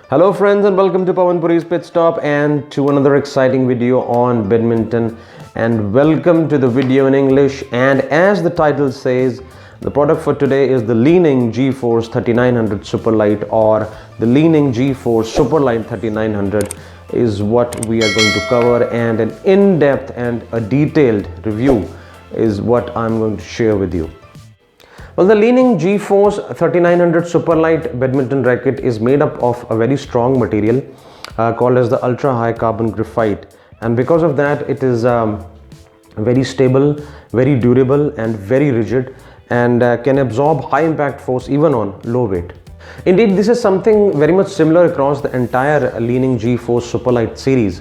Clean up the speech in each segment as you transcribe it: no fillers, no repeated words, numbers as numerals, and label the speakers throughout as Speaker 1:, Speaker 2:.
Speaker 1: Hello friends and welcome to Pawan Puri's Pit Stop and to another exciting video on badminton, and welcome to the video in English. And as the title says, the product for today is the Li-Ning G-Force 3900 Superlight, or the Li-Ning G-Force Superlight 3900 is what we are going to cover, and an in-depth and a detailed review is what I'm going to share with you. Well, the Li-Ning G-Force 3900 Superlight badminton racket is made up of a very strong material called as the ultra high carbon graphite, and because of that it is very stable, very durable and very rigid, and can absorb high impact force even on low weight. Indeed, this is something very much similar across the entire Li-Ning G-Force Superlight series.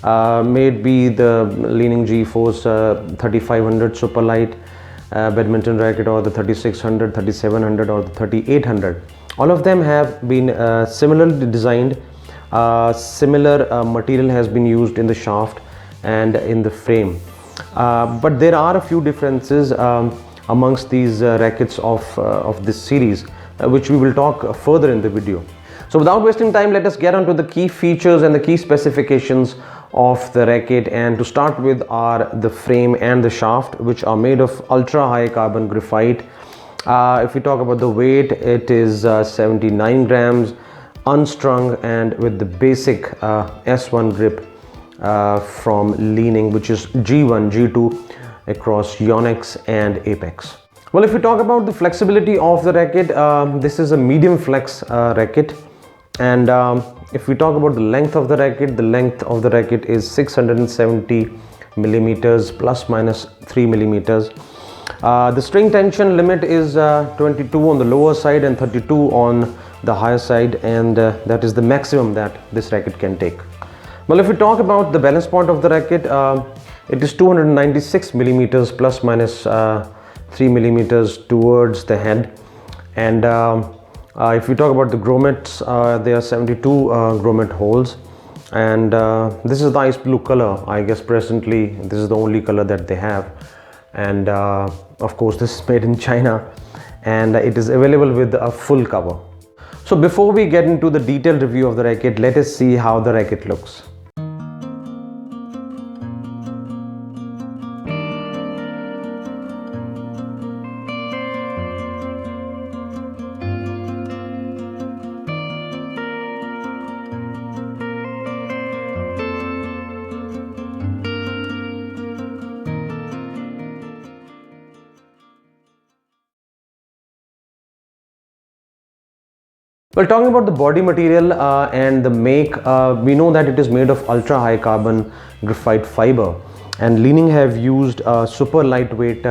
Speaker 1: Maybe the Li-Ning G-Force 3500 Superlight badminton racket, or the 3600, 3700 or the 3800. All of them have been similarly designed. Similar material has been used in the shaft and in the frame, but there are a few differences amongst these rackets of this series, which we will talk further in the video. So without wasting time, let us get on to the key features and the key specifications of the racket. And to start with are the frame and the shaft, which are made of ultra high carbon graphite. If we talk about the weight, it is 79 grams, unstrung, and with the basic S1 grip from Li-Ning, which is G1, G2 across Yonex and Apex. Well, if we talk about the flexibility of the racket, this is a medium flex racket. And if we talk about the length of the racket is 670 millimeters plus minus 3 millimeters. The string tension limit is 22 on the lower side and 32 on the higher side, and that is the maximum that this racket can take. Well, if we talk about the balance point of the racket, it is 296 millimeters plus minus 3 millimeters towards the head. And if we talk about the grommets, there are 72 grommet holes, and this is the ice blue color. I guess presently this is the only color that they have, and of course this is made in China, and it is available with a full cover. So before we get into the detailed review of the racket, let us see how the racket looks. Well, talking about the body material and the make, we know that it is made of ultra high carbon graphite fiber, and Li-Ning have used super lightweight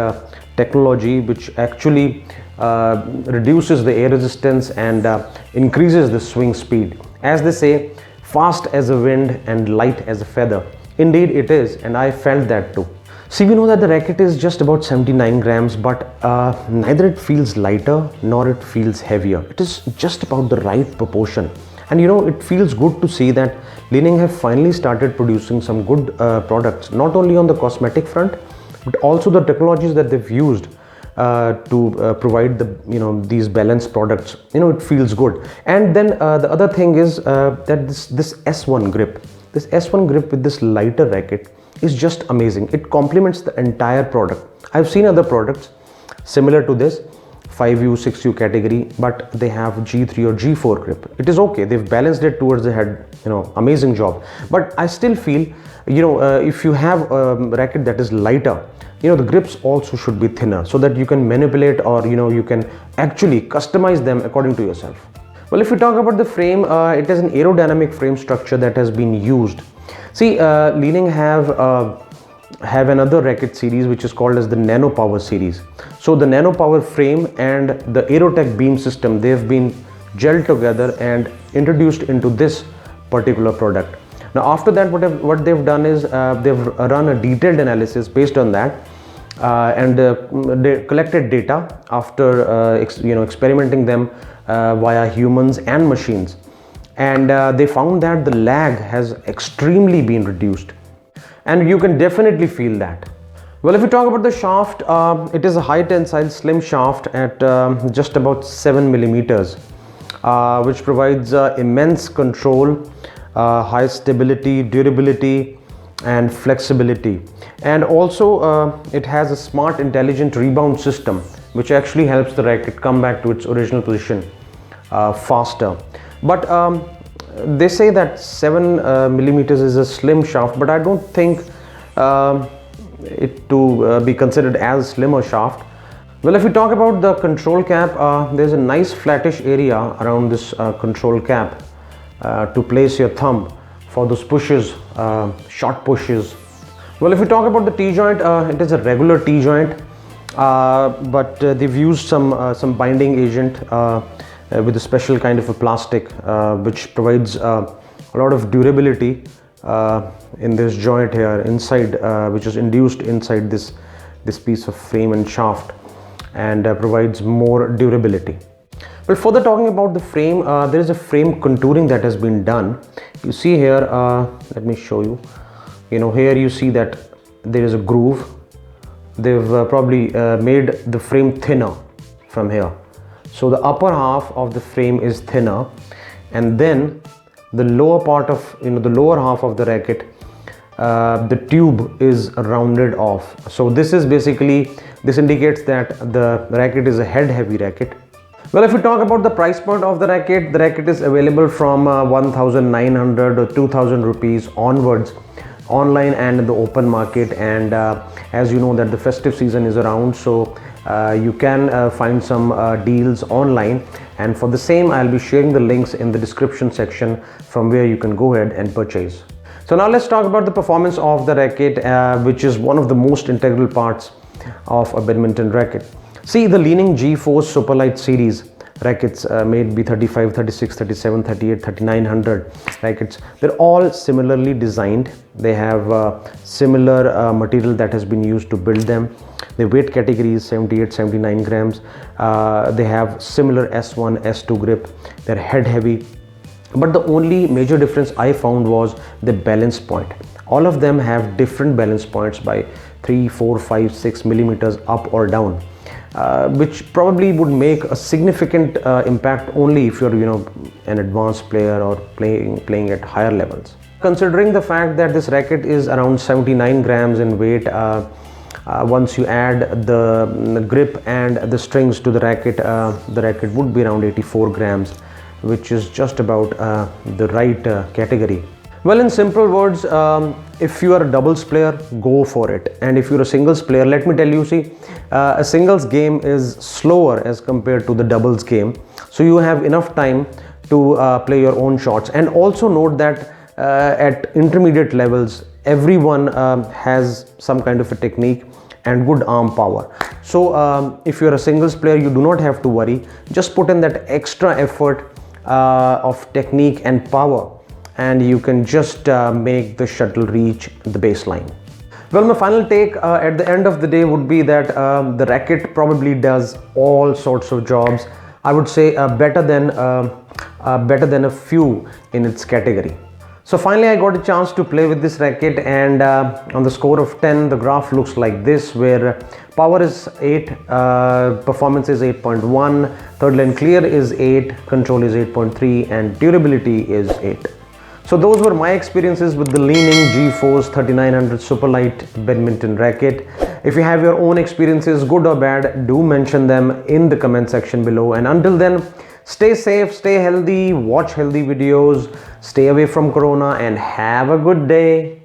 Speaker 1: technology, which actually reduces the air resistance and increases the swing speed. As they say, fast as a wind and light as a feather. Indeed it is, and I felt that too. See, we know that the racket is just about 79 grams, but neither it feels lighter nor it feels heavier. It is just about the right proportion. And you know, it feels good to see that Li-Ning have finally started producing some good products, not only on the cosmetic front, but also the technologies that they've used to provide these balanced products. You know, it feels good. And then the other thing is that this S1 grip, with this lighter racket is just amazing. It complements the entire product. I've seen other products similar to this 5U, 6U category, but they have G3 or G4 grip. It is okay, they've balanced it towards the head, amazing job. But I still feel, if you have a racket that is lighter, the grips also should be thinner, so that you can manipulate, or you can actually customize them according to yourself. Well, if we talk about the frame, it is an aerodynamic frame structure that has been used. See, Li-Ning have another racket series which is called as the Nano Power series. So the Nano Power frame and the Aerotech beam system, they have been gelled together and introduced into this particular product. Now after that, what they've done is they've run a detailed analysis based on that, and they collected data after experimenting them via humans and machines, and they found that the lag has extremely been reduced, and you can definitely feel that. Well, if we talk about the shaft, it is a high tensile slim shaft at just about 7 millimeters. which provides immense control, high stability, durability, and flexibility. And also it has a smart intelligent rebound system which actually helps the racket come back to its original position faster. But they say that 7 millimeters is a slim shaft, but I don't think it to be considered as a slimmer shaft. Well, if we talk about the control cap, there's a nice flattish area around this control cap to place your thumb for those pushes, short pushes. Well, if we talk about the T-joint, it is a regular T-joint, but they've used some binding agent with a special kind of a plastic which provides a lot of durability in this joint here inside, which is induced inside this piece of frame and shaft, and provides more durability. Well, further talking about the frame, there is a frame contouring that has been done. You see here, let me show you. Here you see that there is a groove. They've probably made the frame thinner from here. So the upper half of the frame is thinner, and then the lower part of, the lower half of the racket, the tube is rounded off. So this indicates that the racket is a head heavy racket. Well, if we talk about the price point of the racket is available from 1,900 or 2,000 rupees onwards, online and in the open market. And as you know that the festive season is around, so you can find some deals online, and for the same I'll be sharing the links in the description section from where you can go ahead and purchase. So now let's talk about the performance of the racket, which is one of the most integral parts of a badminton racket. See, the Li-Ning G-Force Superlight series rackets, made B35, 36, 37, 38, 3900 rackets, they're all similarly designed. They have similar material that has been used to build them. The weight category is 78, 79 grams. They have similar S1, S2 grip. They're head heavy. But the only major difference I found was the balance point. All of them have different balance points by 3, 4, 5, 6 millimeters up or down, which probably would make a significant impact only if you're an advanced player or playing at higher levels. Considering the fact that this racket is around 79 grams in weight, once you add the grip and the strings to the racket would be around 84 grams, which is just about the right category. Well, in simple words, if you are a doubles player, go for it. And if you're a singles player, let me tell you, see, a singles game is slower as compared to the doubles game. So you have enough time to play your own shots. And also note that at intermediate levels, everyone has some kind of a technique and good arm power. So if you're a singles player, you do not have to worry. Just put in that extra effort of technique and power, and you can just make the shuttle reach the baseline. Well, my final take at the end of the day would be that the racket probably does all sorts of jobs. I would say better than a few in its category. So finally I got a chance to play with this racket, and on the score of 10 the graph looks like this, where power is 8, performance is 8.1, third line clear is 8, control is 8.3, and durability is 8. So those were my experiences with the Li-Ning G-Force 3900 Superlight badminton racket. If you have your own experiences, good or bad, do mention them in the comment section below. And until then, stay safe, stay healthy, watch healthy videos, stay away from corona, and have a good day.